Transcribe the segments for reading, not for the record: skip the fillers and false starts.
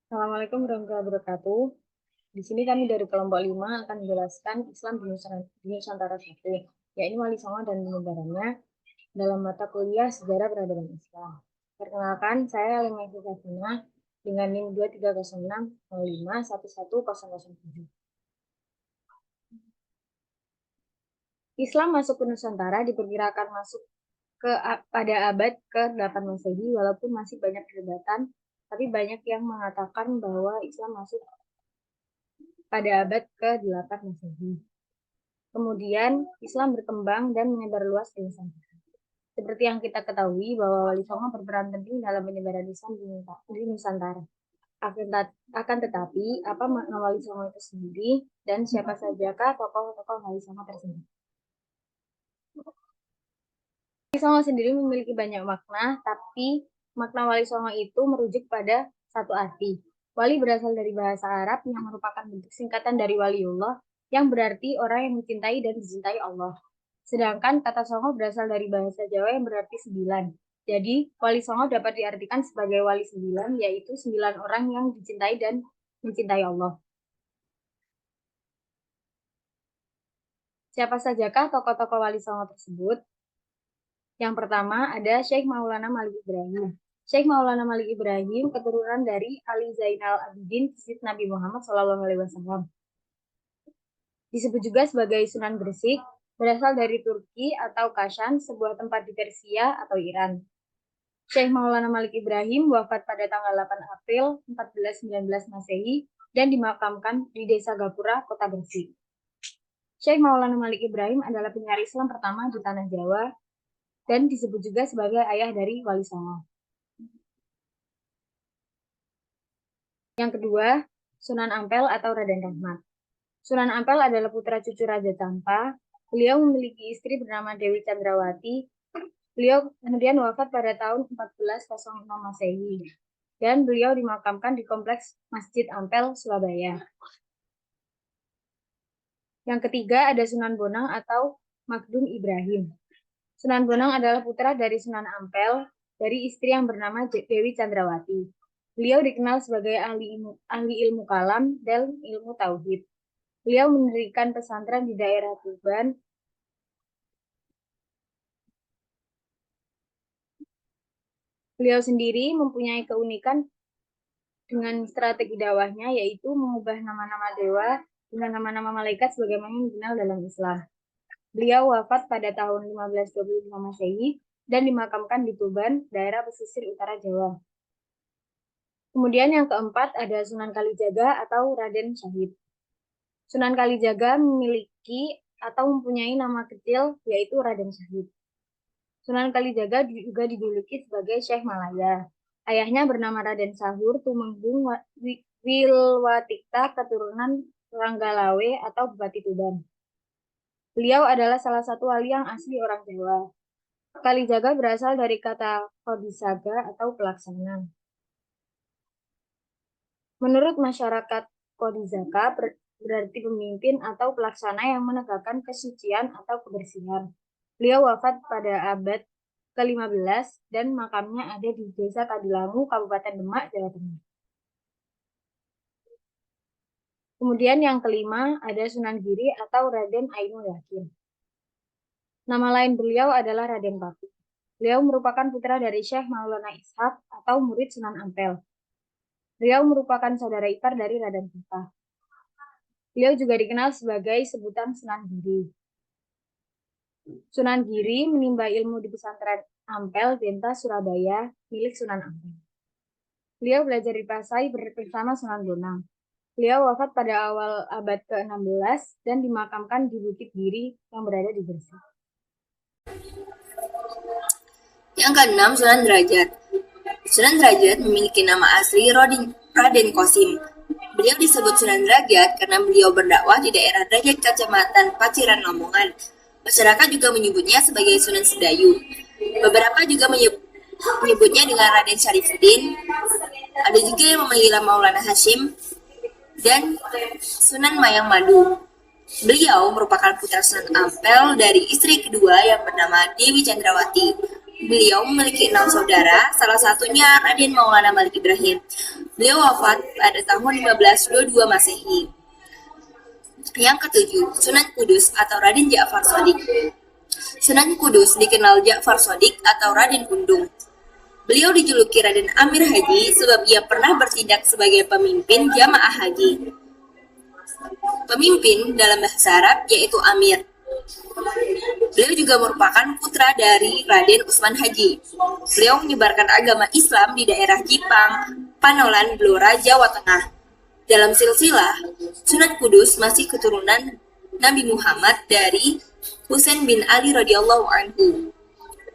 Assalamualaikum warahmatullahi wabarakatuh. Di sini kami dari kelompok 5 akan menjelaskan Islam di Nusantara 1, yaitu Wali Songo dan penyebarannya dalam mata kuliah Sejarah Peradaban Islam. Perkenalkan, saya Lema Safina dengan NIM 230605111007. Islam masuk ke Nusantara diperkirakan masuk pada abad ke-8 Masehi, walaupun masih banyak perdebatan, tapi banyak yang mengatakan bahwa Islam masuk pada abad ke-8 Masehi. Kemudian Islam berkembang dan menyebar luas di Nusantara. Seperti yang kita ketahui bahwa Wali Songo berperan penting dalam penyebaran Islam di Nusantara. Akan tetapi, apa makna Wali Songo itu sendiri dan siapa sajakah tokoh-tokoh Wali Songo tersebut? Wali Songo sendiri memiliki banyak makna, tapi makna Wali Songo itu merujuk pada satu arti. Wali berasal dari bahasa Arab yang merupakan bentuk singkatan dari waliullah, yang berarti orang yang mencintai dan dicintai Allah. Sedangkan kata Songo berasal dari bahasa Jawa yang berarti 9. Jadi, Wali Songo dapat diartikan sebagai wali 9, yaitu 9 orang yang dicintai dan mencintai Allah. Siapa sajakah tokoh-tokoh Wali Songo tersebut? Yang pertama ada Syekh Maulana Malik Ibrahim. Syekh Maulana Malik Ibrahim keturunan dari Ali Zainal Abidin, Syed Nabi Muhammad SAW. Disebut juga sebagai Sunan Gresik, berasal dari Turki atau Kashan, sebuah tempat di Persia atau Iran. Syekh Maulana Malik Ibrahim wafat pada tanggal 8 April 1419 Masehi dan dimakamkan di Desa Gapura, Kota Gresik. Syekh Maulana Malik Ibrahim adalah penyair Islam pertama di Tanah Jawa dan disebut juga sebagai ayah dari Wali Songo. Yang kedua, Sunan Ampel atau Raden Rahmat. Sunan Ampel adalah putra cucu Raja Tampa. Beliau memiliki istri bernama Dewi Chandrawati. Beliau kemudian wafat pada tahun 1406 Masehi. Dan beliau dimakamkan di kompleks Masjid Ampel, Surabaya. Yang ketiga ada Sunan Bonang atau Magdum Ibrahim. Sunan Bonang adalah putra dari Sunan Ampel dari istri yang bernama Dewi Chandrawati. Beliau dikenal sebagai ahli ilmu kalam dan ilmu tauhid. Beliau mendirikan pesantren di daerah Tuban. Beliau sendiri mempunyai keunikan dengan strategi dakwahnya, yaitu mengubah nama-nama dewa dengan nama-nama malaikat sebagaimana yang dikenal dalam Islam. Beliau wafat pada tahun 1525 Masehi dan dimakamkan di Tuban, daerah pesisir utara Jawa. Kemudian yang keempat ada Sunan Kalijaga atau Raden Syahid. Sunan Kalijaga memiliki atau mempunyai nama kecil yaitu Raden Syahid. Sunan Kalijaga juga dijuluki sebagai Syekh Malaya. Ayahnya bernama Raden Sahur Tumenggung Wilwatikta keturunan Ranggalawe atau Bupati Tuban. Beliau adalah salah satu wali yang asli orang Jawa. Kalijaga berasal dari kata Kodisaga atau pelaksana. Menurut masyarakat Kodizaka berarti pemimpin atau pelaksana yang menegakkan kesucian atau kebersihan. Beliau wafat pada abad ke-15 dan makamnya ada di Desa Kadilangu, Kabupaten Demak, Jawa Tengah. Kemudian yang kelima ada Sunan Giri atau Raden Ainul Yakin. Nama lain beliau adalah Raden Paku. Beliau merupakan putra dari Syekh Maulana Ishaq atau murid Sunan Ampel. Beliau merupakan saudara ipar dari Raden Paku. Beliau juga dikenal sebagai sebutan Sunan Giri. Sunan Giri menimba ilmu di pesantren Ampel, Denta, Surabaya, milik Sunan Ampel. Beliau belajar di Pasai bersama Sunan Bonang. Beliau wafat pada awal abad ke-16 dan dimakamkan di Bukit Giri yang berada di Gresik. Yang keenam, Sunan Derajat. Sunan Derajat memiliki nama asli Raden Kosim. Beliau disebut Sunan Derajat karena beliau berdakwah di daerah Derajat Kecamatan Paciran, Lamongan. Masyarakat juga menyebutnya sebagai Sunan Sedayu. Beberapa juga menyebutnya dengan Raden Syarifuddin. Ada juga yang memanggil Maulana Hashim dan Sunan Mayang Madu. Beliau merupakan putra Sunan Ampel dari istri kedua yang bernama Dewi Chandrawati. Beliau memiliki 6 saudara, salah satunya Raden Maulana Malik Ibrahim. Beliau wafat pada tahun 1522 Masehi. Yang ketujuh, Sunan Kudus atau Raden Ja'far Shadiq. Sunan Kudus dikenal Ja'far Shadiq atau Raden Undung. Beliau dijuluki Raden Amir Haji sebab ia pernah bertindak sebagai pemimpin jamaah haji. Pemimpin dalam bahasa Arab yaitu Amir. Beliau juga merupakan putra dari Raden Utsman Haji. Beliau menyebarkan agama Islam di daerah Jipang, Panolan, Blora, Jawa Tengah. Dalam silsilah, Sunan Kudus masih keturunan Nabi Muhammad dari Husain bin Ali radhiyallahu anhu.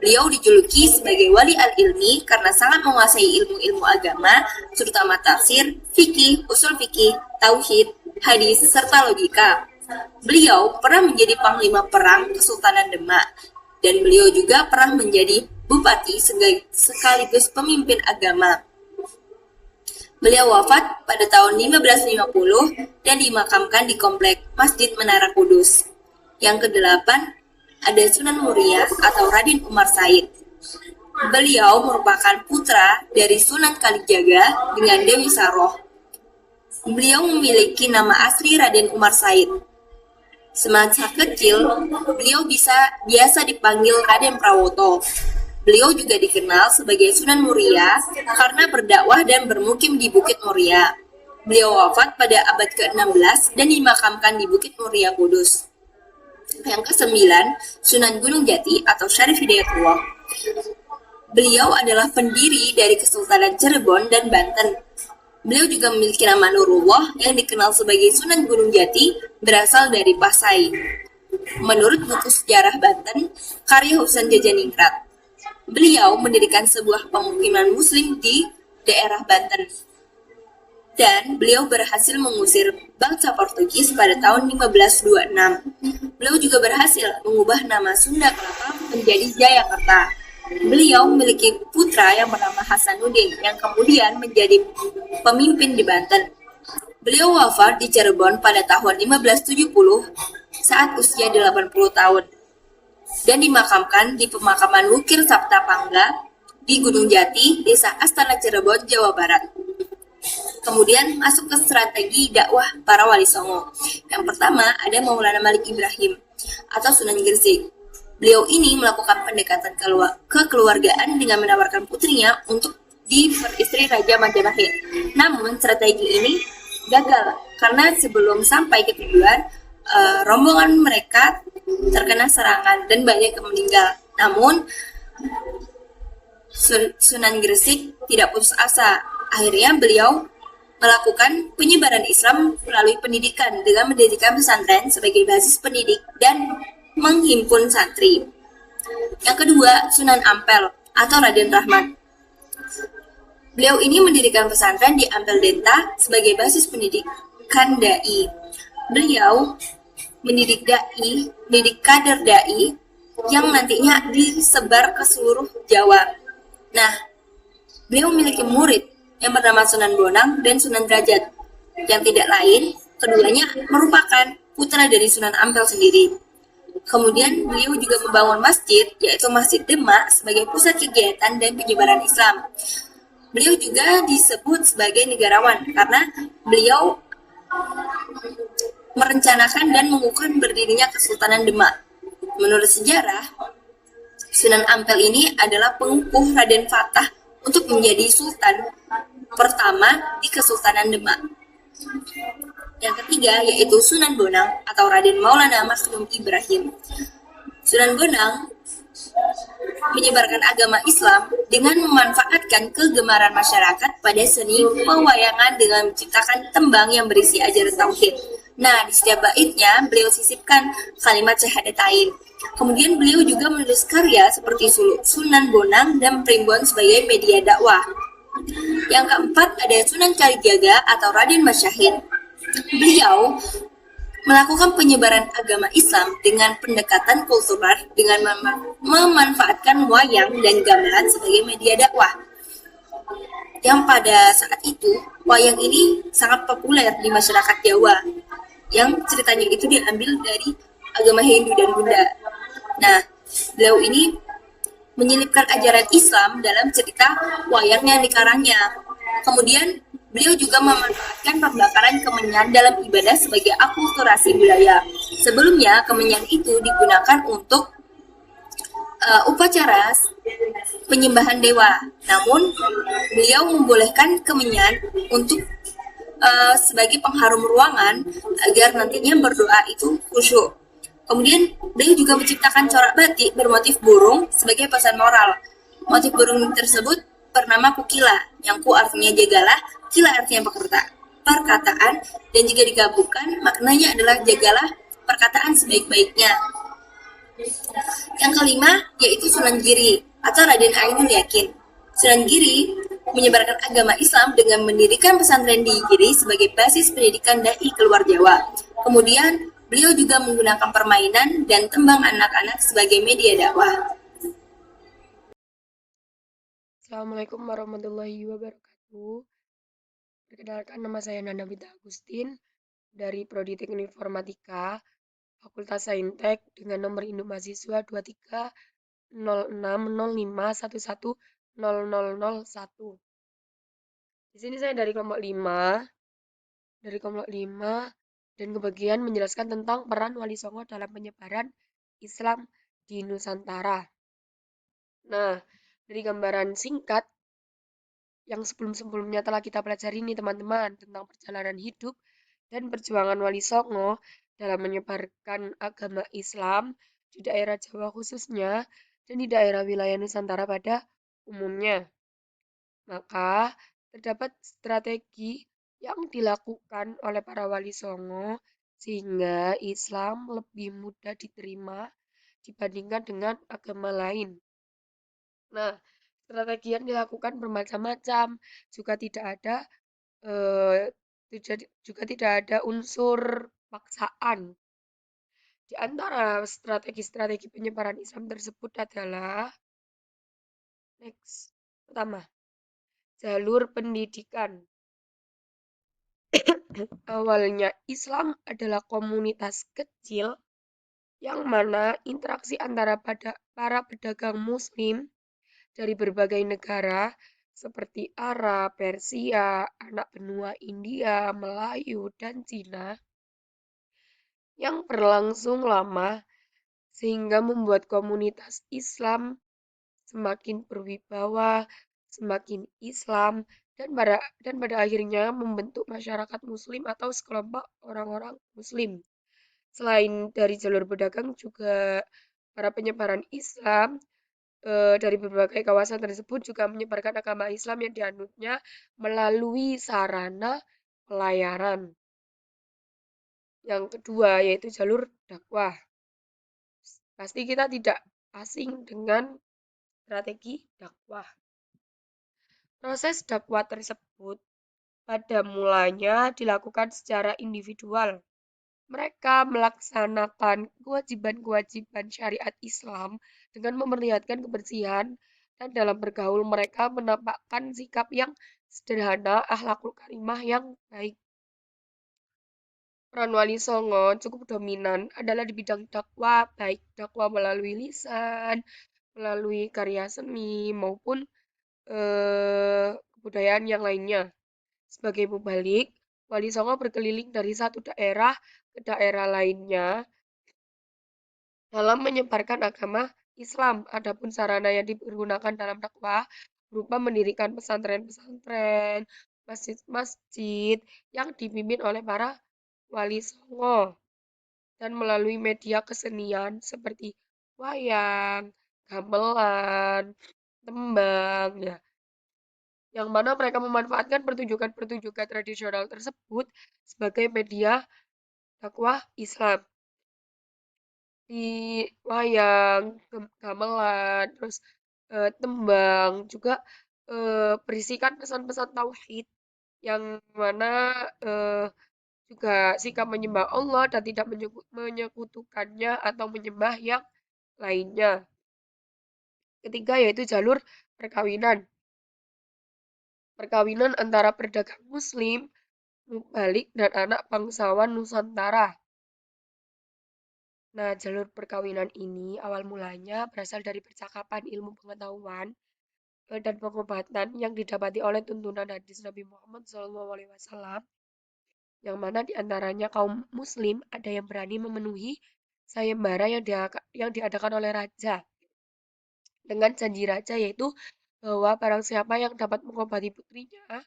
Beliau dijuluki sebagai wali al-ilmi karena sangat menguasai ilmu-ilmu agama, terutama tafsir, fikih, usul fikih, tauhid, hadis, serta logika. Beliau pernah menjadi panglima perang Kesultanan Demak, dan beliau juga pernah menjadi bupati sekaligus pemimpin agama. Beliau wafat pada tahun 1550 dan dimakamkan di komplek Masjid Menara Kudus. Yang kedelapan, ada Sunan Muria atau Raden Umar Said. Beliau merupakan putra dari Sunan Kalijaga dengan Dewi Saroh. Beliau memiliki nama asli Raden Umar Said. Semasa kecil, beliau biasa dipanggil Raden Prawoto. Beliau juga dikenal sebagai Sunan Muria karena berdakwah dan bermukim di Bukit Muria. Beliau wafat pada abad ke-16 dan dimakamkan di Bukit Muria, Kudus. Yang ke-9, Sunan Gunung Jati atau Syarif Hidayatullah. Beliau adalah pendiri dari Kesultanan Cirebon dan Banten. Beliau juga memiliki nama Nurullah yang dikenal sebagai Sunan Gunung Jati, berasal dari Pasai. Menurut buku sejarah Banten, karya Husain Jajaningrat, beliau mendirikan sebuah pemukiman muslim di daerah Banten. Dan beliau berhasil mengusir bangsa Portugis pada tahun 1526. Beliau juga berhasil mengubah nama Sunda Kelapa menjadi Jayakarta. Beliau memiliki putra yang bernama Hasanuddin yang kemudian menjadi pemimpin di Banten. Beliau wafat di Cirebon pada tahun 1570 saat usia 80 tahun dan dimakamkan di pemakaman Wukir Sapta Pangga di Gunung Jati, Desa Astana Cirebon, Jawa Barat. Kemudian masuk ke strategi dakwah para wali songo. Yang pertama ada Maulana Malik Ibrahim atau Sunan Gresik. Beliau ini melakukan pendekatan kekeluargaan dengan menawarkan putrinya untuk diperistri Raja Majapahit. Namun strategi ini gagal karena sebelum sampai ke tujuan, rombongan mereka terkena serangan dan banyak yang meninggal. Namun Sunan Gresik tidak putus asa. Akhirnya beliau melakukan penyebaran Islam melalui pendidikan dengan mendirikan pesantren sebagai basis pendidik dan menghimpun santri. Yang kedua, Sunan Ampel atau Raden Rahmat. Beliau ini mendirikan pesantren di Ampel Denta sebagai basis pendidikan dai. Beliau mendidik kader dai yang nantinya disebar ke seluruh Jawa. Nah, beliau memiliki murid yang bernama Sunan Bonang dan Sunan Derajat, yang tidak lain, keduanya merupakan putra dari Sunan Ampel sendiri. Kemudian beliau juga membangun masjid, yaitu Masjid Demak, sebagai pusat kegiatan dan penyebaran Islam. Beliau juga disebut sebagai negarawan karena beliau merencanakan dan mengukuhkan berdirinya Kesultanan Demak. Menurut sejarah, Sunan Ampel ini adalah pengukuh Raden Fatah untuk menjadi sultan pertama di Kesultanan Demak. Yang ketiga yaitu Sunan Bonang atau Raden Maulana Mashlum Ibrahim. Sunan Bonang menyebarkan agama Islam dengan memanfaatkan kegemaran masyarakat pada seni pewayangan dengan menciptakan tembang yang berisi ajaran tauhid. Nah, di setiap baitnya beliau sisipkan kalimat syahadatain. Kemudian beliau juga menulis karya seperti Sunan Bonang dan Primbon sebagai media dakwah. Yang keempat ada Sunan Kalijaga atau Raden Masyahid. Beliau melakukan penyebaran agama Islam dengan pendekatan kultural dengan memanfaatkan wayang dan gamelan sebagai media dakwah. Yang pada saat itu, wayang ini sangat populer di masyarakat Jawa. Yang ceritanya itu diambil dari agama Hindu dan Buddha. Nah, beliau ini menyelipkan ajaran Islam dalam cerita wayang yang dikarangnya. Kemudian Beliau juga memanfaatkan pembakaran kemenyan dalam ibadah sebagai akulturasi budaya. Sebelumnya, kemenyan itu digunakan untuk upacara penyembahan dewa. Namun, beliau membolehkan kemenyan untuk sebagai pengharum ruangan agar nantinya berdoa itu khusyuk. Kemudian, beliau juga menciptakan corak batik bermotif burung sebagai pesan moral. Motif burung tersebut bernama kukila, yang ku artinya jagalah, kila artinya perkataan, dan jika digabungkan maknanya adalah jagalah perkataan sebaik-baiknya. Yang kelima yaitu Sunan Giri atau Raden Ainul Yakin. Sunan Giri menyebarkan agama Islam dengan mendirikan pesantren di Giri sebagai basis pendidikan dai keluar Jawa. Kemudian, beliau juga menggunakan permainan dan tembang anak-anak sebagai media dakwah. Assalamualaikum warahmatullahi wabarakatuh. Perkenalkan, nama saya Nanda Bita Agustin dari Prodi Teknik Informatika, Fakultas Saintek dengan nomor induk mahasiswa 230605110001. Di sini saya dari kelompok 5, dan kebagian menjelaskan tentang peran Wali Songo dalam penyebaran Islam di Nusantara. Nah, dari gambaran singkat yang sebelum-sebelumnya telah kita pelajari nih teman-teman tentang perjalanan hidup dan perjuangan Wali Songo dalam menyebarkan agama Islam di daerah Jawa khususnya dan di daerah wilayah Nusantara pada umumnya. Maka terdapat strategi yang dilakukan oleh para Wali Songo sehingga Islam lebih mudah diterima dibandingkan dengan agama lain. Nah, strategi yang dilakukan bermacam-macam, juga tidak ada unsur paksaan. Di antara strategi-strategi penyebaran Islam tersebut adalah pertama, jalur pendidikan. Awalnya Islam adalah komunitas kecil yang mana interaksi antara para pedagang Muslim dari berbagai negara seperti Arab, Persia, anak benua India, Melayu, dan Cina yang berlangsung lama sehingga membuat komunitas Islam semakin berwibawa, semakin Islam, dan pada akhirnya membentuk masyarakat Muslim atau sekelompok orang-orang Muslim. Selain dari jalur pedagang juga para penyebaran Islam dari berbagai kawasan tersebut juga menyebarkan agama Islam yang dianutnya melalui sarana pelayaran. Yang kedua yaitu jalur dakwah. Pasti kita tidak asing dengan strategi dakwah. Proses dakwah tersebut pada mulanya dilakukan secara individual. Mereka melaksanakan kewajiban-kewajiban syariat Islam dengan memperlihatkan kebersihan dan dalam bergaul mereka menampakkan sikap yang sederhana, akhlakul karimah yang baik. Peran Wali Songo cukup dominan adalah di bidang dakwah, baik dakwah melalui lisan, melalui karya seni, maupun kebudayaan yang lainnya. Sebagai mubalik, Wali Songo berkeliling dari satu daerah ke daerah lainnya dalam menyebarkan agama Islam. Adapun sarana yang digunakan dalam dakwah berupa mendirikan pesantren-pesantren, masjid-masjid yang dipimpin oleh para Wali Songo dan melalui media kesenian seperti wayang, gamelan, tembang, ya, yang mana mereka memanfaatkan pertunjukan-pertunjukan tradisional tersebut sebagai media dakwah Islam. Di wayang, gamelan, terus tembang juga berisikan pesan-pesan tauhid yang mana juga sikap menyembah Allah dan tidak menyekutukannya atau menyembah yang lainnya. Ketiga yaitu jalur perkawinan. Perkawinan antara pedagang Muslim, mubalik, dan anak bangsawan Nusantara. Nah, jalur perkawinan ini awal mulanya berasal dari percakapan ilmu pengetahuan dan pengobatan yang didapati oleh tuntunan hadis Nabi Muhammad SAW, yang mana diantaranya kaum muslim ada yang berani memenuhi sayembara yang diadakan oleh raja dengan janji raja, yaitu bahwa barang siapa yang dapat mengobati putrinya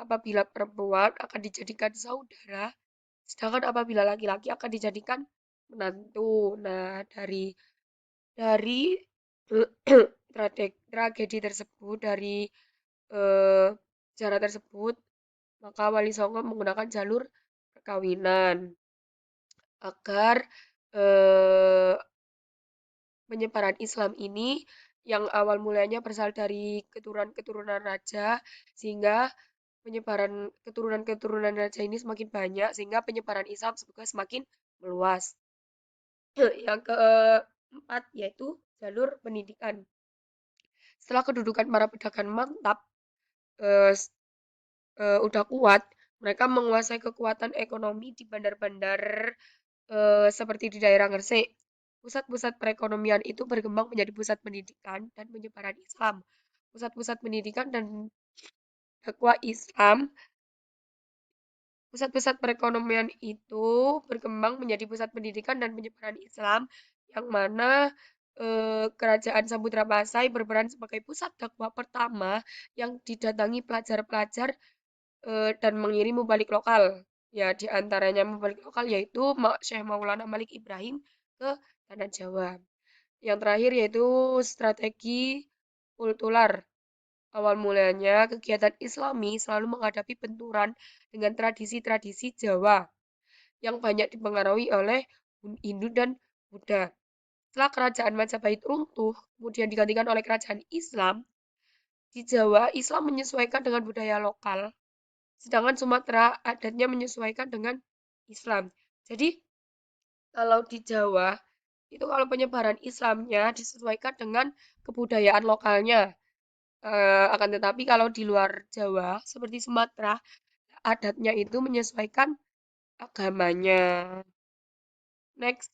apabila perempuan akan dijadikan saudara, sedangkan apabila laki-laki akan dijadikan menantu. Nah, dari tragedi tersebut, dari eh, sejarah tersebut, maka Wali Songo menggunakan jalur perkawinan agar eh, penyebaran Islam ini yang awal mulanya berasal dari keturunan-keturunan raja, sehingga penyebaran keturunan-keturunan raja ini semakin banyak, sehingga penyebaran Islam juga semakin meluas. Yang keempat yaitu jalur pendidikan. Setelah kedudukan para pedagang mantap eh, udah kuat, mereka menguasai kekuatan ekonomi di bandar-bandar seperti di daerah Gresik. Pusat-pusat perekonomian itu berkembang menjadi pusat pendidikan dan penyebaran Islam. Pusat-pusat pendidikan dan dakwah Islam, pusat-pusat perekonomian itu berkembang menjadi pusat pendidikan dan penyebaran Islam, yang mana Kerajaan Samudra Pasai berperan sebagai pusat dakwah pertama yang didatangi pelajar-pelajar dan mengirim mubalik lokal. Ya, di antaranya mubalik lokal yaitu Syekh Maulana Malik Ibrahim ke Tanah Jawa. Yang terakhir yaitu strategi kultural. Awal mulanya, kegiatan Islami selalu menghadapi benturan dengan tradisi-tradisi Jawa yang banyak dipengaruhi oleh Hindu dan Buddha. Setelah kerajaan Majapahit runtuh, kemudian digantikan oleh kerajaan Islam, di Jawa Islam menyesuaikan dengan budaya lokal, sedangkan Sumatera adatnya menyesuaikan dengan Islam. Jadi, kalau di Jawa, itu kalau penyebaran Islamnya disesuaikan dengan kebudayaan lokalnya. Akan tetapi kalau di luar Jawa, seperti Sumatera, adatnya itu menyesuaikan agamanya. Next,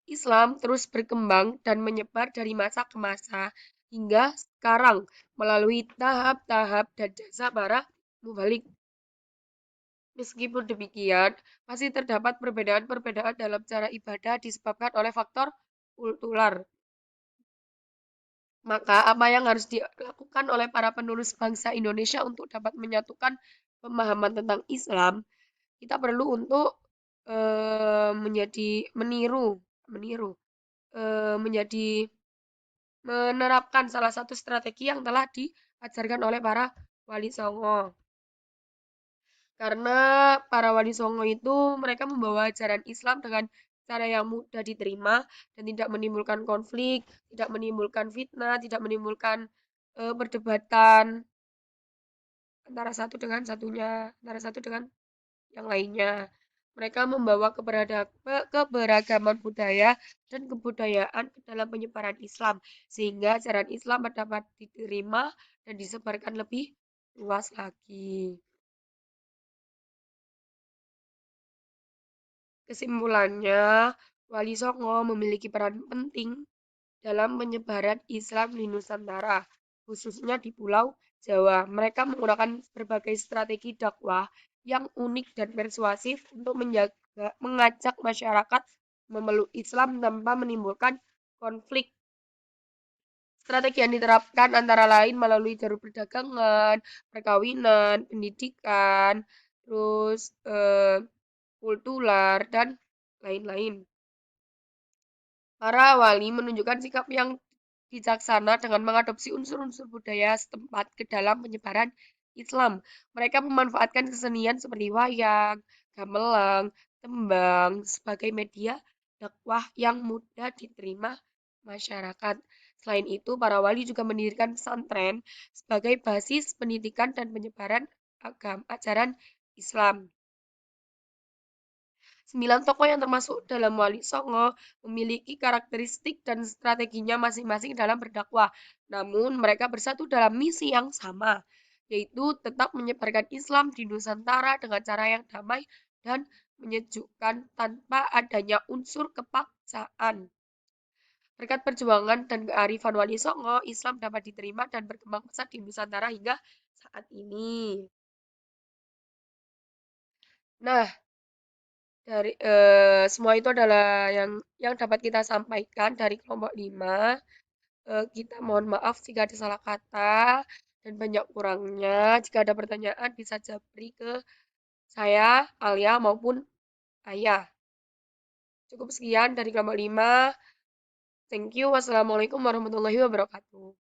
Islam terus berkembang dan menyebar dari masa ke masa hingga sekarang melalui tahap-tahap dan jasa para mubalik. Meskipun demikian, masih terdapat perbedaan-perbedaan dalam cara ibadah disebabkan oleh faktor kultural. Maka apa yang harus dilakukan oleh para penulis bangsa Indonesia untuk dapat menyatukan pemahaman tentang Islam, kita perlu untuk meniru, menjadi menerapkan salah satu strategi yang telah diajarkan oleh para wali songo. Karena para wali songo itu mereka membawa ajaran Islam dengan cara yang mudah diterima dan tidak menimbulkan konflik, tidak menimbulkan fitnah, tidak menimbulkan perdebatan antara satu dengan yang lainnya. Mereka membawa keberagaman budaya dan kebudayaan ke dalam penyebaran Islam, sehingga ajaran Islam dapat diterima dan disebarkan lebih luas lagi. Kesimpulannya, Wali Songo memiliki peran penting dalam penyebaran Islam di Nusantara, khususnya di Pulau Jawa. Mereka menggunakan berbagai strategi dakwah yang unik dan persuasif untuk mengajak masyarakat memeluk Islam tanpa menimbulkan konflik. Strategi yang diterapkan antara lain melalui jalur perdagangan, perkawinan, pendidikan, terus kultural, dan lain-lain. Para wali menunjukkan sikap yang bijaksana dengan mengadopsi unsur-unsur budaya setempat ke dalam penyebaran Islam. Mereka memanfaatkan kesenian seperti wayang, gamelan, tembang sebagai media dakwah yang mudah diterima masyarakat. Selain itu, para wali juga mendirikan pesantren sebagai basis pendidikan dan penyebaran ajaran Islam. 9 tokoh yang termasuk dalam Wali Songo memiliki karakteristik dan strateginya masing-masing dalam berdakwah. Namun mereka bersatu dalam misi yang sama, yaitu tetap menyebarkan Islam di Nusantara dengan cara yang damai dan menyejukkan tanpa adanya unsur kepaksaan. Berkat perjuangan dan kearifan Wali Songo, Islam dapat diterima dan berkembang pesat di Nusantara hingga saat ini. Nah, dari semua itu adalah yang dapat kita sampaikan dari kelompok 5. Kita mohon maaf jika ada salah kata dan banyak kurangnya. Jika ada pertanyaan bisa japri ke saya, Alia maupun Ayah. Cukup sekian dari kelompok 5. Thank you. Wassalamualaikum warahmatullahi wabarakatuh.